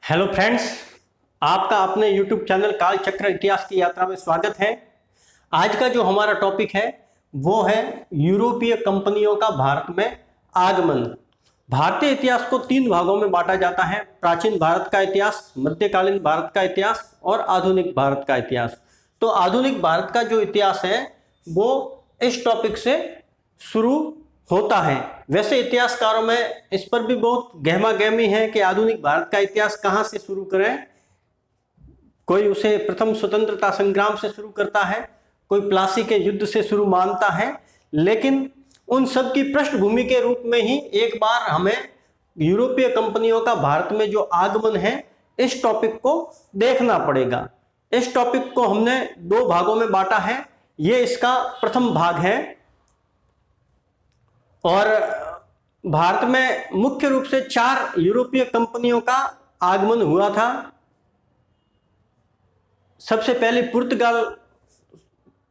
Hello friends, आपका अपने YouTube channel काल चक्र इतिहास की यात्रा में स्वागत है। आज का जो हमारा टॉपिक है वो है यूरोपीय कंपनियों का भारत में आगमन। भारतीय इतिहास को तीन भागों में बांटा जाता है: प्राचीन भारत का इतिहास, मध्यकालीन भारत का इतिहास और आधुनिक भारत का इतिहास। तो आधुनिक भारत का जो इतिहास है वो इस टॉपिक से शुरू होता है। वैसे इतिहासकारों में इस पर भी बहुत गहमा गहमी है कि आधुनिक भारत का इतिहास कहाँ से शुरू करें। कोई उसे प्रथम स्वतंत्रता संग्राम से शुरू करता है, कोई प्लासी के युद्ध से शुरू मानता है, लेकिन उन सब की पृष्ठभूमि के रूप में ही एक बार हमें यूरोपीय कंपनियों का भारत में जो आगमन है इस टॉपिक को देखना पड़ेगा। इस टॉपिक को हमने दो भागों में बांटा है। ये इसका प्रथम भाग है और भारत में मुख्य रूप से 4 यूरोपीय कंपनियों का आगमन हुआ था। सबसे पहले पुर्तगाल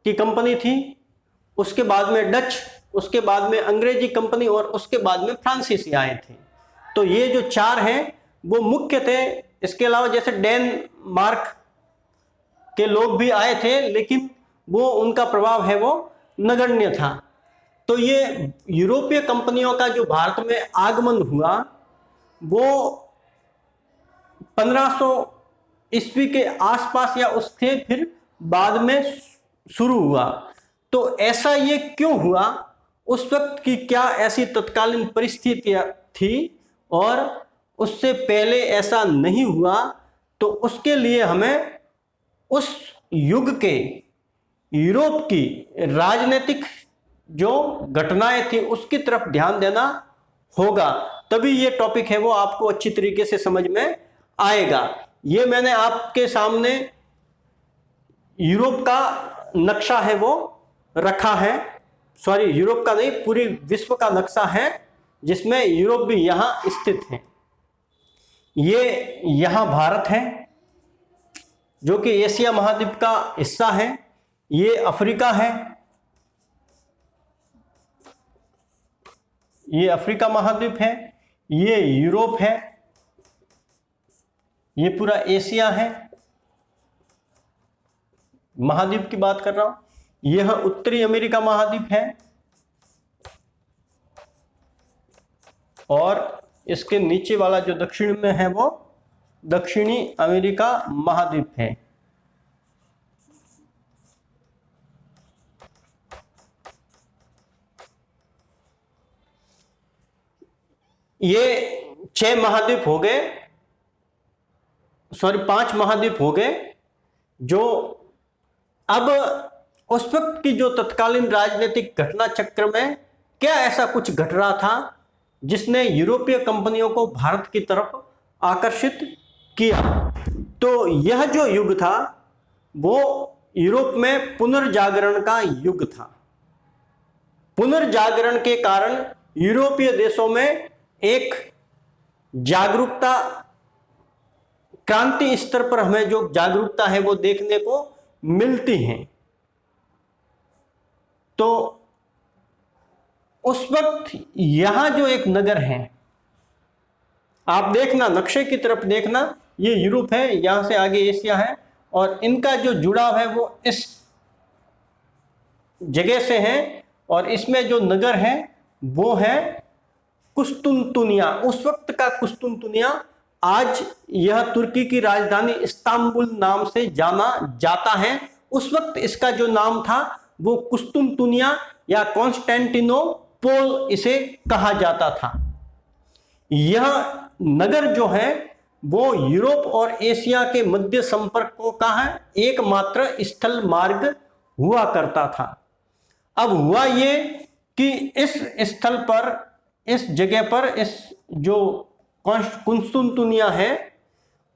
की कंपनी थी, उसके बाद में डच, उसके बाद में अंग्रेजी कंपनी और उसके बाद में फ्रांसीसी आए थे। तो ये जो 4 हैं वो मुख्य थे। इसके अलावा जैसे डेनमार्क के लोग भी आए थे, लेकिन वो उनका प्रभाव है वो नगण्य था। तो ये यूरोपीय कंपनियों का जो भारत में आगमन हुआ वो 1500 ईस्वी के आसपास या उसके फिर बाद में शुरू हुआ। तो ऐसा ये क्यों हुआ, उस वक्त की क्या ऐसी तत्कालीन परिस्थितियां थी और उससे पहले ऐसा नहीं हुआ, तो उसके लिए हमें उस युग के यूरोप की राजनीतिक जो घटनाएं थी उसकी तरफ ध्यान देना होगा, तभी ये टॉपिक है वो आपको अच्छी तरीके से समझ में आएगा। ये मैंने आपके सामने यूरोप का नक्शा है वो रखा है, सॉरी यूरोप का नहीं, पूरी विश्व का नक्शा है जिसमें यूरोप भी यहां स्थित है। ये यहां भारत है जो कि एशिया महाद्वीप का हिस्सा है। ये अफ्रीका है, ये अफ्रीका महाद्वीप है। ये यूरोप है, ये पूरा एशिया है, महाद्वीप की बात कर रहा हूं। यह उत्तरी अमेरिका महाद्वीप है और इसके नीचे वाला जो दक्षिण में है वो दक्षिणी अमेरिका महाद्वीप है। ये 6 महाद्वीप हो गए, सॉरी 5 महाद्वीप हो गए। जो अब उस वक्त की जो तत्कालीन राजनीतिक घटना चक्र में क्या ऐसा कुछ घट रहा था जिसने यूरोपीय कंपनियों को भारत की तरफ आकर्षित किया। तो यह जो युग था वो यूरोप में पुनर्जागरण का युग था। पुनर्जागरण के कारण यूरोपीय देशों में एक जागरूकता, क्रांति स्तर पर हमें जो जागरूकता है वो देखने को मिलती है। तो उस वक्त यहां जो एक नगर है, आप देखना नक्शे की तरफ देखना, ये यूरोप है, यहां से आगे एशिया है और इनका जो जुड़ाव है वो इस जगह से है। और इसमें जो नगर है वो है कुस्तुनतुनिया। उस वक्त का कुस्तुनतुनिया आज यह तुर्की की राजधानी इस्तांबुल नाम से जाना जाता है। उस वक्त इसका जो नाम था वो कुस्तुनतुनिया या कॉन्स्टेंटिनोपोल इसे कहा जाता था। यह नगर जो है वो यूरोप और एशिया के मध्य संपर्कों का है एकमात्र स्थल मार्ग हुआ करता था। अब हुआ ये कि इस स्थल पर, इस जगह पर, इस जो कुस्तुनतुनिया है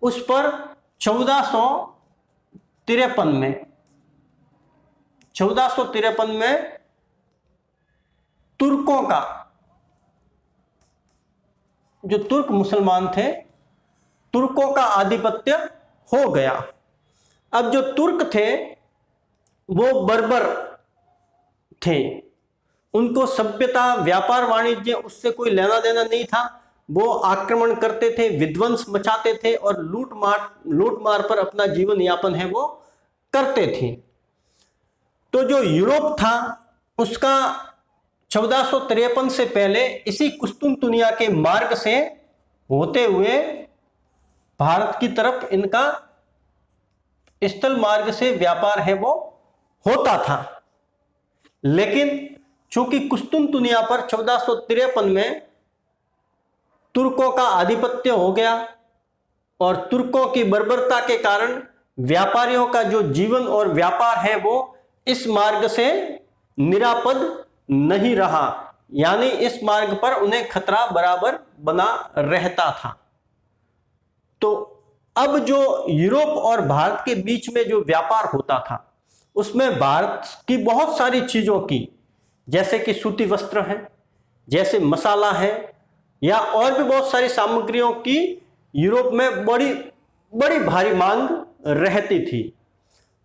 उस पर 1453 में तुर्कों का, जो तुर्क मुसलमान थे, तुर्कों का आधिपत्य हो गया। अब जो तुर्क थे वो बर्बर थे, उनको सभ्यता, व्यापार, वाणिज्य उससे कोई लेना देना नहीं था। वो आक्रमण करते थे, विध्वंस मचाते थे और लूट मार पर अपना जीवन यापन है वो करते थे। तो जो यूरोप था उसका 1453 से पहले इसी कुस्तुनतुनिया के मार्ग से होते हुए भारत की तरफ इनका स्थल मार्ग से व्यापार है वो होता था। लेकिन चूंकि कुस्तुनतुनिया पर 1453 में तुर्कों का आधिपत्य हो गया और तुर्कों की बर्बरता के कारण व्यापारियों का जो जीवन और व्यापार है वो इस मार्ग से निरापद नहीं रहा, यानी इस मार्ग पर उन्हें खतरा बराबर बना रहता था। तो अब जो यूरोप और भारत के बीच में जो व्यापार होता था उसमें भारत की बहुत सारी चीजों की, जैसे कि सूती वस्त्र है, जैसे मसाला है, या और भी बहुत सारी सामग्रियों की यूरोप में बड़ी बड़ी भारी मांग रहती थी।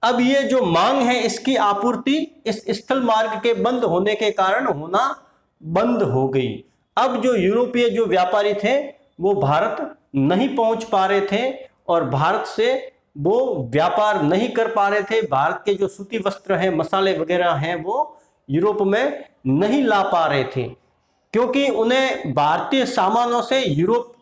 अब ये जो मांग है इसकी आपूर्ति इस स्थल मार्ग के बंद होने के कारण होना बंद हो गई। अब जो यूरोपीय जो व्यापारी थे वो भारत नहीं पहुंच पा रहे थे और भारत से वो व्यापार नहीं कर पा रहे थे। भारत के जो सूती वस्त्र हैं, मसाले वगैरह हैं, वो यूरोप में नहीं ला पा रहे थे, क्योंकि उन्हें भारतीय सामानों से यूरोप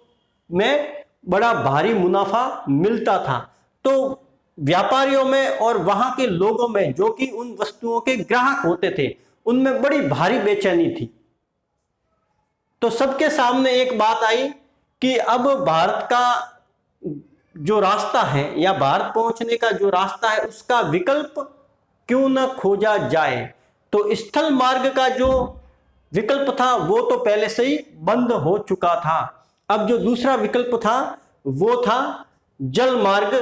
में बड़ा भारी मुनाफा मिलता था। तो व्यापारियों में और वहां के लोगों में, जो कि उन वस्तुओं के ग्राहक होते थे, उनमें बड़ी भारी बेचैनी थी। तो सबके सामने एक बात आई कि अब भारत का जो रास्ता है या भारत पहुंचने का जो रास्ता है उसका विकल्प क्यों न खोजा जाए। तो स्थल मार्ग का जो विकल्प था वो तो पहले से ही बंद हो चुका था। अब जो दूसरा विकल्प था वो था जल मार्ग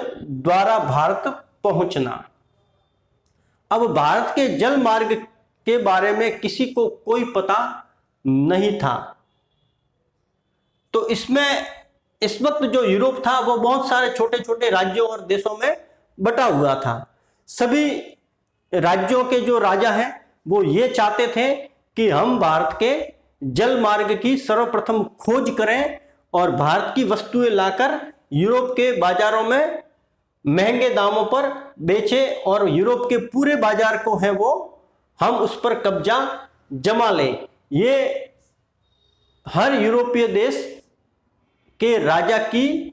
द्वारा भारत पहुंचना। अब भारत के जल मार्ग के बारे में किसी को कोई पता नहीं था। तो इसमें इस वक्त जो यूरोप था वो बहुत सारे छोटे छोटे राज्यों और देशों में बटा हुआ था। सभी राज्यों के जो राजा हैं वो ये चाहते थे कि हम भारत के जल मार्ग की सर्वप्रथम खोज करें और भारत की वस्तुएं लाकर यूरोप के बाजारों में महंगे दामों पर बेचें और यूरोप के पूरे बाजार को है वो हम उस पर कब्जा जमा लें। ये हर यूरोपीय देश के राजा की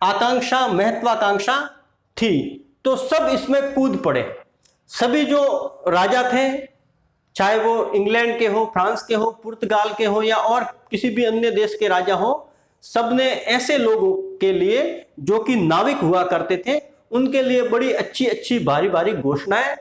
आकांक्षा, महत्वाकांक्षा थी। तो सब इसमें कूद पड़े। सभी जो राजा थे, चाहे वो इंग्लैंड के हो, फ्रांस के हो, पुर्तगाल के हो या और किसी भी अन्य देश के राजा हो, सबने ऐसे लोगों के लिए जो कि नाविक हुआ करते थे उनके लिए बड़ी अच्छी अच्छी भारी भारी घोषणाएं,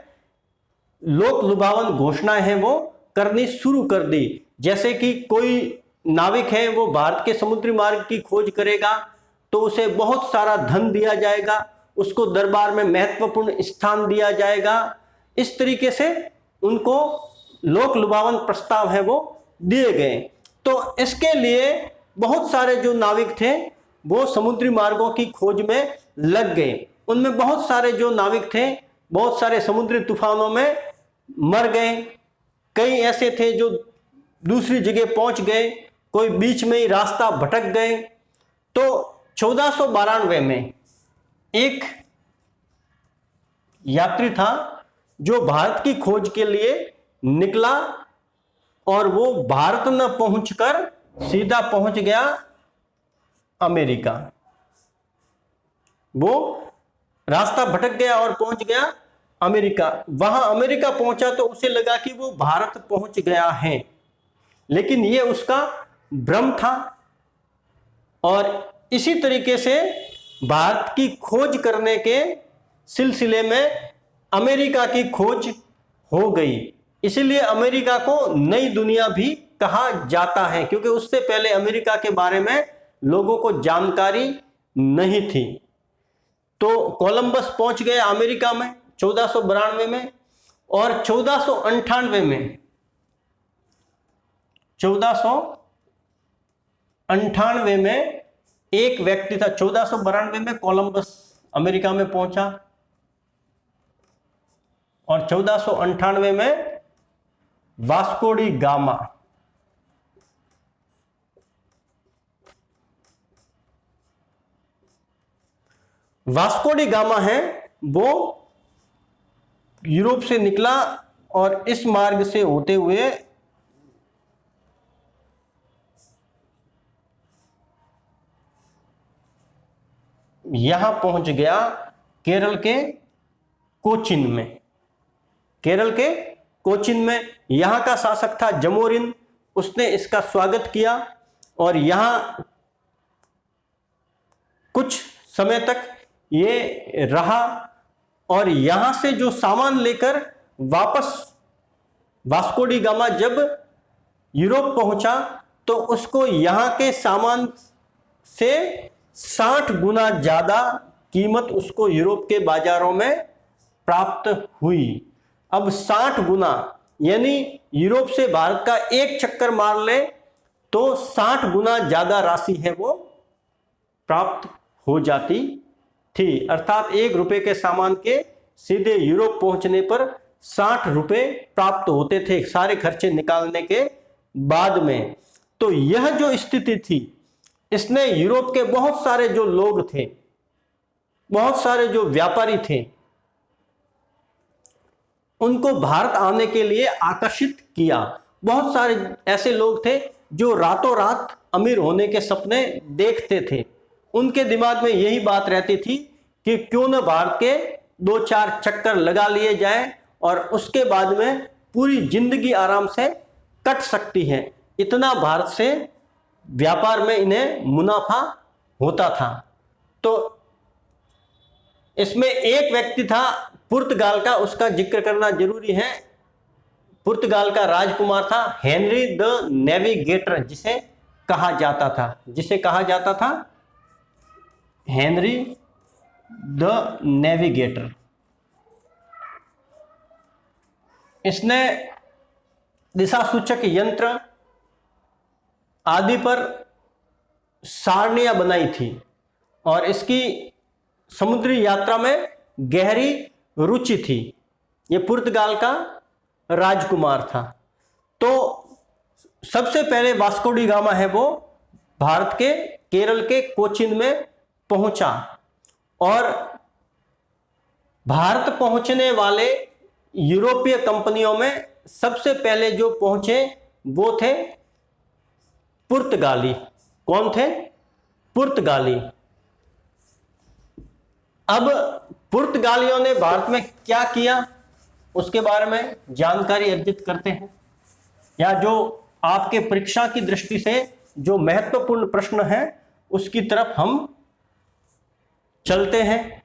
लोक लुभावन घोषणाएं हैं वो करनी शुरू कर दी। जैसे कि कोई नाविक है वो भारत के समुद्री मार्ग की खोज करेगा तो उसे बहुत सारा धन दिया जाएगा, उसको दरबार में महत्वपूर्ण स्थान दिया जाएगा। इस तरीके से उनको लोक लुभावन प्रस्ताव है वो दिए गए। तो इसके लिए बहुत सारे जो नाविक थे वो समुद्री मार्गों की खोज में लग गए। उनमें बहुत सारे जो नाविक थे बहुत सारे समुद्री तूफानों में मर गए। कई ऐसे थे जो दूसरी जगह पहुंच गए, कोई बीच में ही रास्ता भटक गए। तो 1492 में एक यात्री था जो भारत की खोज के लिए निकला और वो भारत न पहुंचकर सीधा पहुंच गया अमेरिका। वो रास्ता भटक गया और पहुंच गया अमेरिका। वहां अमेरिका पहुंचा तो उसे लगा कि वो भारत पहुंच गया है, लेकिन ये उसका भ्रम था। और इसी तरीके से भारत की खोज करने के सिलसिले में अमेरिका की खोज हो गई। इसलिए अमेरिका को नई दुनिया भी कहा जाता है, क्योंकि उससे पहले अमेरिका के बारे में लोगों को जानकारी नहीं थी। तो कोलंबस पहुंच गए अमेरिका में 1492 में और 1498 में एक व्यक्ति था। 1492 में कोलंबस अमेरिका में पहुंचा और 1498 में Vasco D gamma Vasco D gamma है वो यूरोप से निकला और इस मार्ग से होते हुए यहां पहुंच गया केरल के कोचिन में। केरल के कोचिन में यहां का शासक था जमोरिन, उसने इसका स्वागत किया और यहां कुछ समय तक ये रहा और यहां से जो सामान लेकर वापस वास्को डी गामा जब यूरोप पहुंचा तो उसको यहां के सामान से 60 गुना ज्यादा कीमत उसको यूरोप के बाजारों में प्राप्त हुई। अब 60 गुना यानी यूरोप से भारत का एक चक्कर मार ले तो 60 गुना ज्यादा राशि है वो प्राप्त हो जाती थी। अर्थात 1 रुपए के सामान के सीधे यूरोप पहुंचने पर 60 रुपए प्राप्त होते थे सारे खर्चे निकालने के बाद में। तो यह जो स्थिति थी इसने यूरोप के बहुत सारे जो लोग थे, बहुत सारे जो व्यापारी थे, उनको भारत आने के लिए आकर्षित किया। बहुत सारे ऐसे लोग थे जो रातों रात अमीर होने के सपने देखते थे। उनके दिमाग में यही बात रहती थी कि क्यों न भारत के 2-4 चक्कर लगा लिए जाए और उसके बाद में पूरी जिंदगी आराम से कट सकती है। इतना भारत से व्यापार में इन्हें मुनाफा होता था। तो इसमें एक व्यक्ति था पुर्तगाल का, उसका जिक्र करना जरूरी है। पुर्तगाल का राजकुमार था हेनरी द नेविगेटर, जिसे कहा जाता था हेनरी द नेविगेटर। इसने दिशा सूचक यंत्र आदि पर सारणियां बनाई थी और इसकी समुद्री यात्रा में गहरी रुचि थी। ये पुर्तगाल का राजकुमार था। तो सबसे पहले वास्को डी गामा है वो भारत के केरल के कोचिन में पहुंचा और भारत पहुंचने वाले यूरोपीय कंपनियों में सबसे पहले जो पहुंचे वो थे पुर्तगाली। कौन थे? पुर्तगाली। अब पुर्तगालियों ने भारत में क्या किया उसके बारे में जानकारी अर्जित करते हैं, या जो आपके परीक्षा की दृष्टि से जो महत्वपूर्ण प्रश्न है उसकी तरफ हम चलते हैं।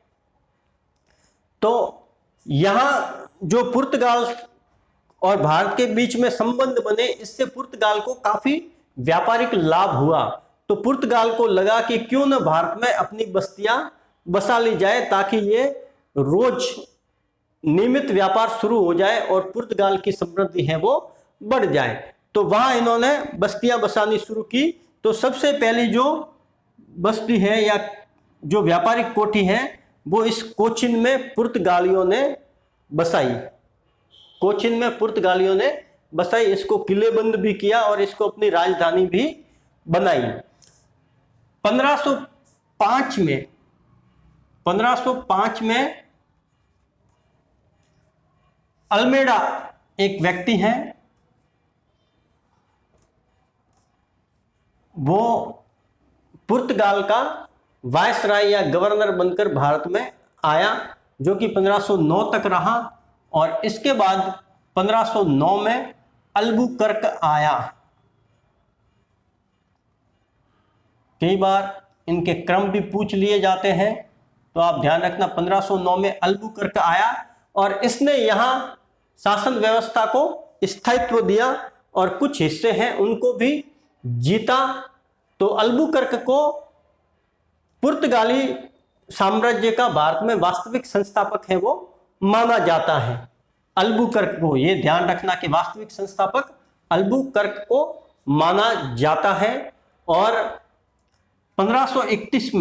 तो यहां जो पुर्तगाल और भारत के बीच में संबंध बने, इससे पुर्तगाल को काफी व्यापारिक लाभ हुआ। तो पुर्तगाल को लगा कि क्यों न भारत में अपनी बस्तियां बसा ली जाए ताकि ये रोज नियमित व्यापार शुरू हो जाए और पुर्तगाल की समृद्धि है वो बढ़ जाए। तो वहां इन्होंने बस्तियां बसानी शुरू की। तो सबसे पहली जो बस्ती है या जो व्यापारिक कोठी है वो इस कोचिन में पुर्तगालियों ने बसाई। कोचिन में पुर्तगालियों ने बसाई, इसको किलेबंद भी किया और इसको अपनी राजधानी भी बनाई। 1505 में अल्मेडा एक व्यक्ति है, वो पुर्तगाल का वायसराय या गवर्नर बनकर भारत में आया, जो कि 1509 तक रहा। और इसके बाद 1509 में अल्बुकर्क आया। कई बार इनके क्रम भी पूछ लिए जाते हैं, तो आप ध्यान रखना। 1509 में अल्बुकर्क आया और इसने यहां शासन व्यवस्था को स्थायित्व दिया और कुछ हिस्से हैं उनको भी जीता। तो अल्बुकर्क को पुर्तगाली साम्राज्य का भारत में वास्तविक संस्थापक है वो माना जाता है। अल्बुकर्क को, ये ध्यान रखना कि वास्तविक संस्थापक अल्बुकर्क को माना जाता है। और 1531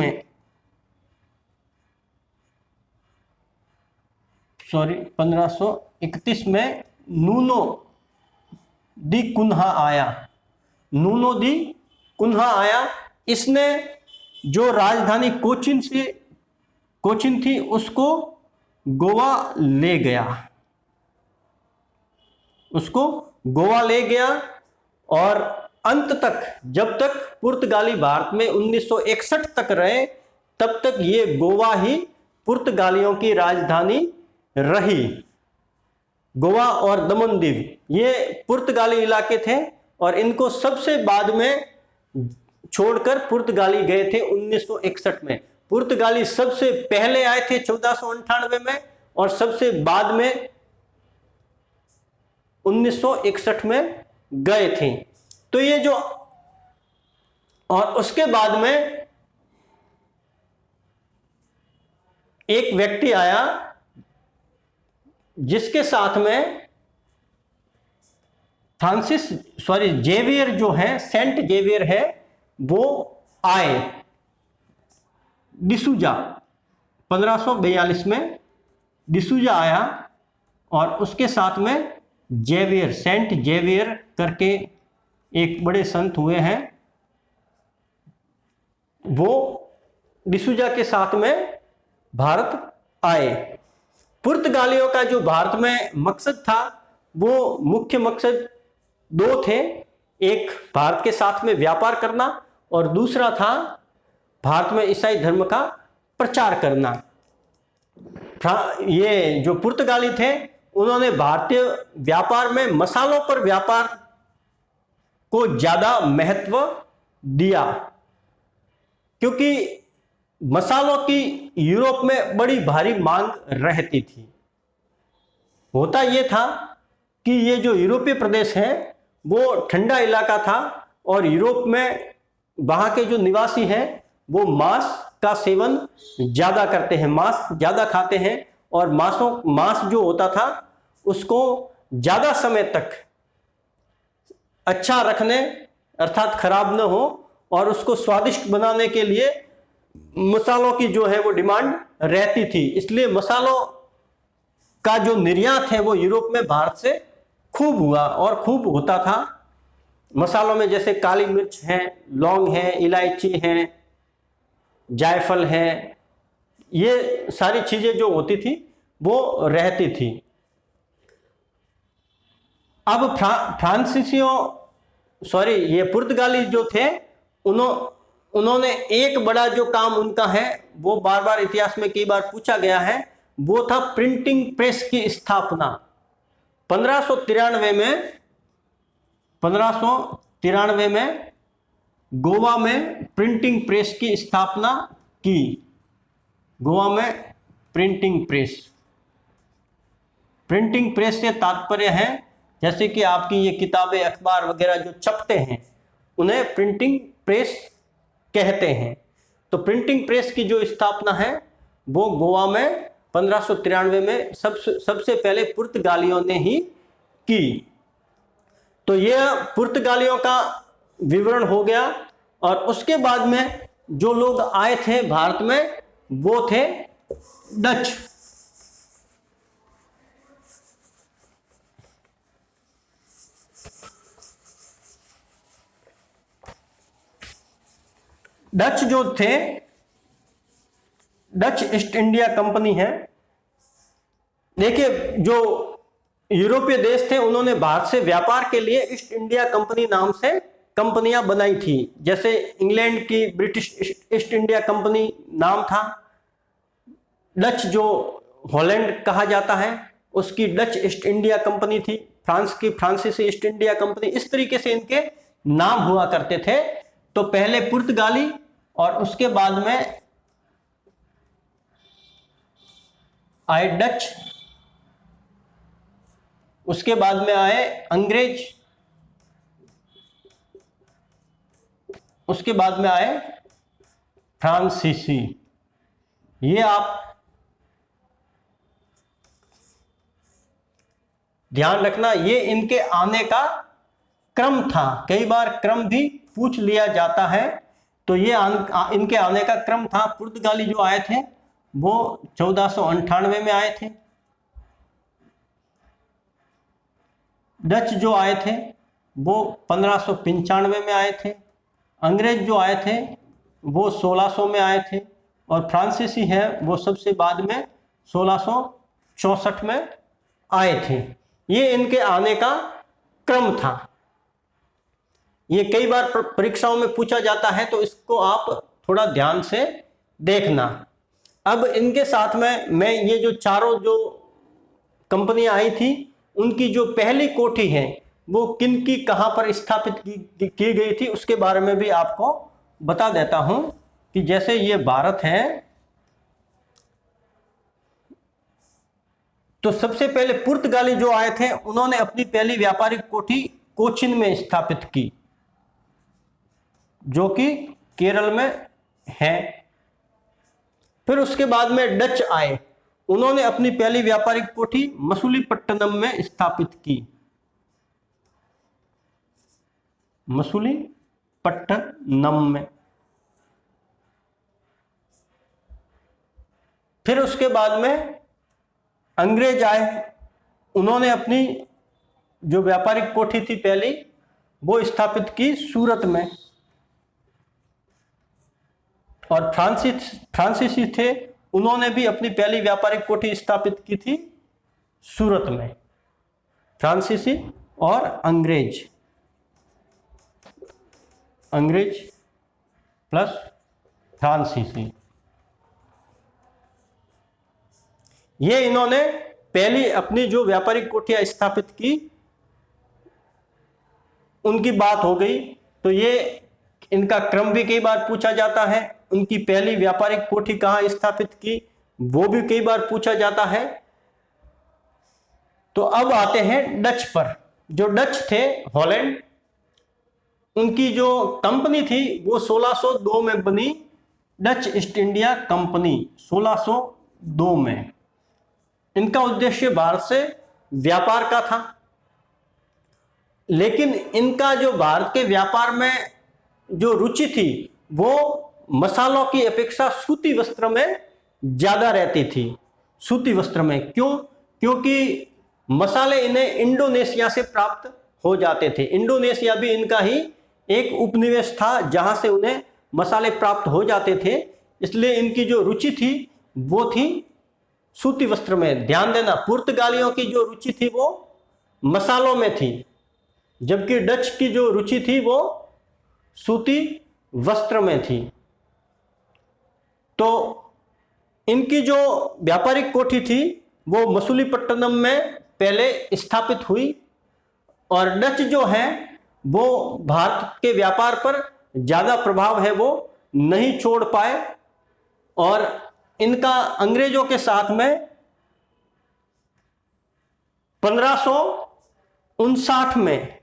में नूनो दी कुन्हा आया। इसने जो राजधानी कोचीन थी उसको गोवा ले गया, उसको गोवा ले गया। और अंत तक, जब तक पुर्तगाली भारत में 1961 तक रहे, तब तक ये गोवा ही पुर्तगालियों की राजधानी रही। गोवा और दमन दीव ये पुर्तगाली इलाके थे और इनको सबसे बाद में छोड़कर पुर्तगाली गए थे 1961 में। पुर्तगाली सबसे पहले आए थे 1498 में और सबसे बाद में 1961 में गए थे। तो ये जो, और उसके बाद में एक व्यक्ति आया जिसके साथ में जेवियर जो है, सेंट जेवियर है, वो आए। डिसूजा 1542 में डिसूजा आया और उसके साथ में जेवियर, सेंट जेवियर करके एक बड़े संत हुए हैं, वो डिसूजा के साथ में भारत आए। पुर्तगालियों का जो भारत में मकसद था, वो मुख्य मकसद दो थे। एक भारत के साथ में व्यापार करना और दूसरा था भारत में ईसाई धर्म का प्रचार करना। ये जो पुर्तगाली थे, उन्होंने भारतीय व्यापार में मसालों पर व्यापार को ज्यादा महत्व दिया, क्योंकि मसालों की यूरोप में बड़ी भारी मांग रहती थी। होता यह था कि ये जो यूरोपीय प्रदेश है वो ठंडा इलाका था और यूरोप में वहाँ के जो निवासी हैं वो मांस का सेवन ज़्यादा करते हैं, मांस ज़्यादा खाते हैं और मांस जो होता था उसको ज़्यादा समय तक अच्छा रखने, अर्थात खराब न हो, और उसको स्वादिष्ट बनाने के लिए मसालों की जो है वो डिमांड रहती थी। इसलिए मसालों का जो निर्यात है वो यूरोप में भारत से खूब हुआ और खूब होता था। मसालों में जैसे काली मिर्च है, लौंग है, इलायची है, जायफल है, ये सारी चीजें जो होती थी वो रहती थी। अब ये पुर्तगाली जो थे, उन्होंने एक बड़ा जो काम उनका है, वो बार बार इतिहास में कई बार पूछा गया है, वो था प्रिंटिंग प्रेस की स्थापना। 1593 में गोवा में प्रिंटिंग प्रेस की स्थापना की। गोवा में प्रिंटिंग प्रेस से तात्पर्य है, जैसे कि आपकी ये किताबें, अखबार वगैरह जो छपते हैं, उन्हें प्रिंटिंग प्रेस कहते हैं। तो प्रिंटिंग प्रेस की जो स्थापना है वो गोवा में 1593 में सबसे पहले पुर्तगालियों ने ही की। तो यह पुर्तगालियों का विवरण हो गया। और उसके बाद में जो लोग आए थे भारत में वो थे डच। डच जो थे, डच ईस्ट इंडिया कंपनी है। देखिए, जो यूरोपीय देश थे उन्होंने भारत से व्यापार के लिए ईस्ट इंडिया कंपनी नाम से कंपनियां बनाई थी। जैसे इंग्लैंड की ब्रिटिश ईस्ट इंडिया कंपनी नाम था, डच जो हॉलैंड कहा जाता है उसकी डच ईस्ट इंडिया कंपनी थी, फ्रांस की फ्रांसीसी ईस्ट इंडिया कंपनी, इस तरीके से इनके नाम हुआ करते थे। तो पहले पुर्तगाली और उसके बाद में आए डच, उसके बाद में आए अंग्रेज, उसके बाद में आए फ्रांसीसी। ये आप ध्यान रखना, ये इनके आने का क्रम था। कई बार क्रम भी पूछ लिया जाता है, तो ये इनके आने का क्रम था। पुर्तगाली जो आए थे वो 1498 में आए थे। डच जो आए थे वो 1595 में आए थे। अंग्रेज जो आए थे वो 1600 में आए थे। और फ्रांसीसी है वो सबसे बाद में 1664 में आए थे। ये इनके आने का क्रम था। ये कई बार परीक्षाओं में पूछा जाता है, तो इसको आप थोड़ा ध्यान से देखना। अब इनके साथ में मैं ये जो चारों जो कंपनियां आई थी, उनकी जो पहली कोठी है वो किन की कहां पर स्थापित की गई थी, उसके बारे में भी आपको बता देता हूं कि जैसे ये भारत है, तो सबसे पहले पुर्तगाली जो आए थे उन्होंने अपनी पहली व्यापारिक कोठी कोचिन में स्थापित की, जो कि केरल में है। फिर उसके बाद में डच आए, उन्होंने अपनी पहली व्यापारिक कोठी मसूलीपट्टनम में स्थापित की, मसूलीपट्टनम में। फिर उसके बाद में अंग्रेज आए, उन्होंने अपनी जो व्यापारिक कोठी थी पहली वो स्थापित की सूरत में। और फ्रांसीसी थे, उन्होंने भी अपनी पहली व्यापारिक कोठी स्थापित की थी सूरत में। फ्रांसीसी और अंग्रेज प्लस फ्रांसीसी, ये इन्होंने पहली अपनी जो व्यापारिक कोठियां स्थापित की, उनकी बात हो गई। तो ये इनका क्रम भी कई बार पूछा जाता है, उनकी पहली व्यापारिक कोठी कहां स्थापित की वो भी कई बार पूछा जाता है। तो अब आते हैं डच पर। जो डच थे हॉलैंड, उनकी जो कंपनी थी वो 1602 में बनी, डच ईस्ट इंडिया कंपनी 1602 में। इनका उद्देश्य भारत से व्यापार का था, लेकिन इनका जो भारत के व्यापार में जो रुचि थी वो मसालों की अपेक्षा सूती वस्त्र में ज्यादा रहती थी। सूती वस्त्र में क्यों? क्योंकि मसाले इन्हें इंडोनेशिया से प्राप्त हो जाते थे। इंडोनेशिया भी इनका ही एक उपनिवेश था जहां से उन्हें मसाले प्राप्त हो जाते थे, इसलिए इनकी जो रुचि थी वो थी सूती वस्त्र में। ध्यान देना, पुर्तगालियों की जो रुचि थी वो मसालों में थी, जबकि डच की जो रुचि थी वो सूती वस्त्र में थी। तो इनकी जो व्यापारिक कोठी थी वो मसूलीपट्टनम में पहले स्थापित हुई, और डच जो है वो भारत के व्यापार पर ज्यादा प्रभाव है वो नहीं छोड़ पाए, और इनका अंग्रेजों के साथ में 1559 में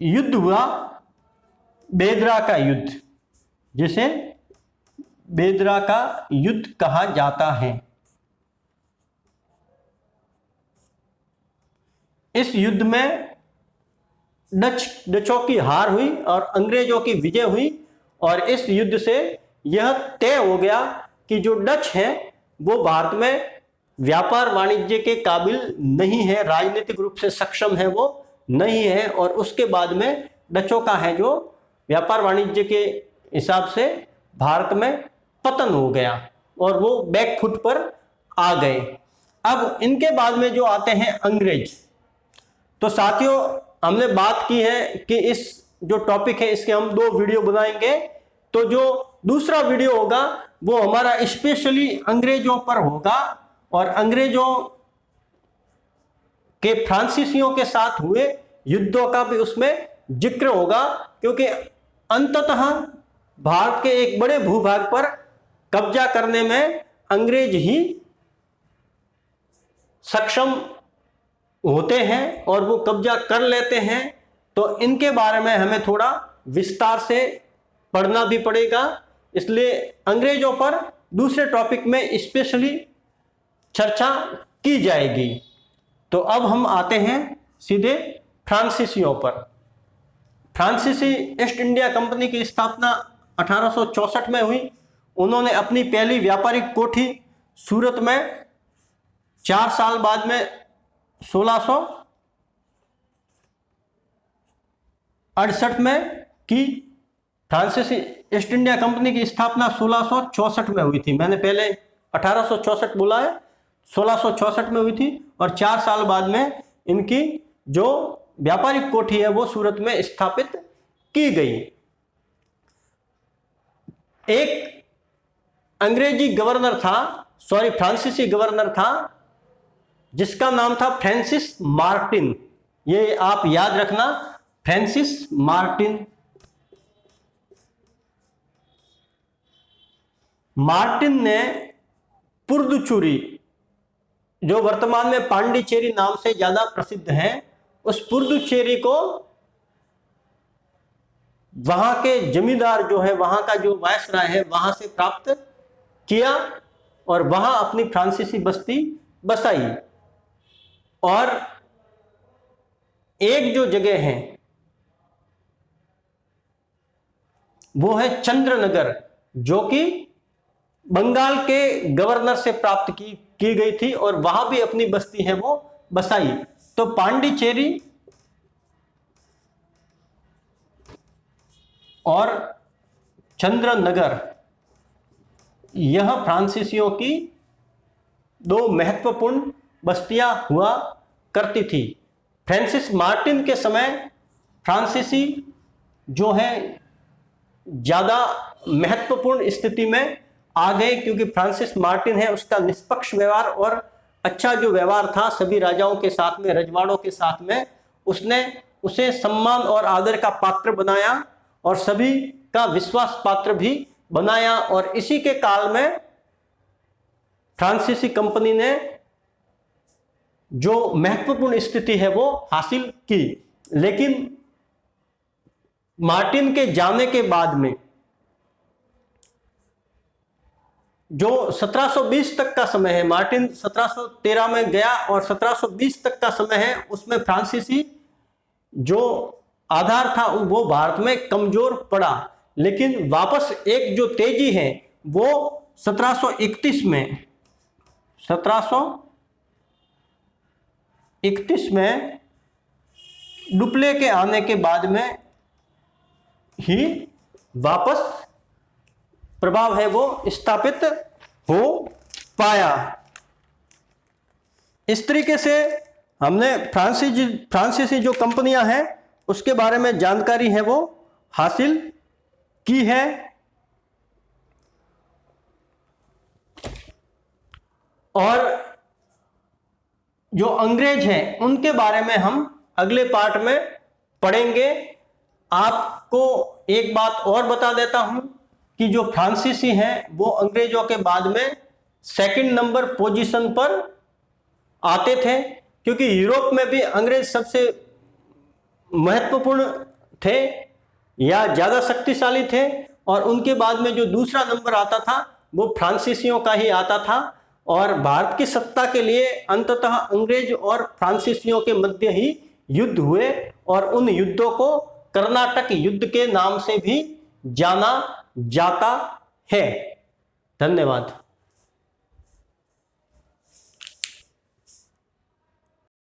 युद्ध हुआ, बेदरा का युद्ध, जिसे बेदरा का युद्ध कहा जाता है। इस युद्ध में डचों की हार हुई और अंग्रेजों की विजय हुई, और इस युद्ध से यह तय हो गया कि जो डच हैं वो भारत में व्यापार वाणिज्य के काबिल नहीं है, राजनीतिक रूप से सक्षम है वो नहीं है। और उसके बाद में डचों का है जो व्यापार वाणिज्य के हिसाब से भारत में पतन हो गया और वो बैकफुट पर आ गए। अब इनके बाद में जो आते हैं अंग्रेज। तो साथियों, हमने बात की है कि इस जो टॉपिक है इसके हम 2 वीडियो बनाएंगे। तो जो दूसरा वीडियो होगा वो हमारा स्पेशली अंग्रेजों पर होगा, और अंग्रेजों के फ्रांसीसियों के साथ हुए युद्धों का भी उसमें जिक्र होगा, क्योंकि अंततः भारत के एक बड़े भूभाग पर कब्जा करने में अंग्रेज ही सक्षम होते हैं और वो कब्जा कर लेते हैं। तो इनके बारे में हमें थोड़ा विस्तार से पढ़ना भी पड़ेगा, इसलिए अंग्रेजों पर दूसरे टॉपिक में स्पेशली चर्चा की जाएगी। तो अब हम आते हैं सीधे फ्रांसीसियों पर। फ्रांसीसी ईस्ट इंडिया कंपनी की स्थापना 1864 में हुई। उन्होंने अपनी पहली व्यापारिक कोठी सूरत में 4 साल बाद में 1668 में की, फ्रांसीसी ईस्ट इंडिया कंपनी की स्थापना 1664 में हुई थी। मैंने पहले 1864 बोला है, 1664 में हुई थी और 4 साल बाद में इनकी जो व्यापारिक कोठी है वो सूरत में स्थापित की गई। एक अंग्रेजी गवर्नर था, फ्रांसीसी गवर्नर था, जिसका नाम था फ्रांसिस मार्टिन। ये आप याद रखना, फ्रांसिस मार्टिन। मार्टिन ने पुदुचेरी, जो वर्तमान में पांडिचेरी नाम से ज्यादा प्रसिद्ध है, उस पुदुचेरी को वहां के जमींदार जो है, वहां का जो वायसराय है, वहां से प्राप्त किया और वहां अपनी फ्रांसीसी बस्ती बसाई। और एक जो जगह है वो है चंद्रनगर, जो कि बंगाल के गवर्नर से प्राप्त की गई थी और वहां भी अपनी बस्ती है वो बसाई। तो पांडिचेरी और चंद्रनगर यह फ्रांसीसियों की दो महत्वपूर्ण बस्तियां हुआ करती थी। फ्रांसिस मार्टिन के समय फ्रांसीसी जो है ज्यादा महत्वपूर्ण स्थिति में आ गए, क्योंकि फ्रांसिस मार्टिन है, उसका निष्पक्ष व्यवहार और अच्छा जो व्यवहार था सभी राजाओं के साथ में, रजवाड़ों के साथ में, उसने उसे सम्मान और आदर का पात्र बनाया और सभी का विश्वास पात्र भी बनाया। और इसी के काल में फ्रांसीसी कंपनी ने जो महत्वपूर्ण स्थिति है वो हासिल की। लेकिन मार्टिन के जाने के बाद में जो 1720 तक का समय है, मार्टिन 1713 में गया और 1720 तक का समय है, उसमें फ्रांसीसी जो आधार था वो भारत में कमजोर पड़ा। लेकिन वापस एक जो तेजी है वो 1731 में डुप्ले के आने के बाद में ही वापस प्रभाव है वो स्थापित हो पाया। इस तरीके से हमने फ्रांसीसी जो कंपनियां हैं उसके बारे में जानकारी है वो हासिल की है। और जो अंग्रेज हैं उनके बारे में हम अगले पार्ट में पढ़ेंगे। आपको एक बात और बता देता हूं कि जो फ्रांसीसी हैं वो अंग्रेजों के बाद में सेकंड नंबर पोजीशन पर आते थे, क्योंकि यूरोप में भी अंग्रेज सबसे महत्वपूर्ण थे या ज्यादा शक्तिशाली थे, और उनके बाद में जो दूसरा नंबर आता था वो फ्रांसीसियों का ही आता था। और भारत की सत्ता के लिए अंततः अंग्रेज और फ्रांसीसियों के मध्य ही युद्ध हुए और उन युद्धों को कर्नाटक युद्ध के नाम से भी जाना जाता है। धन्यवाद।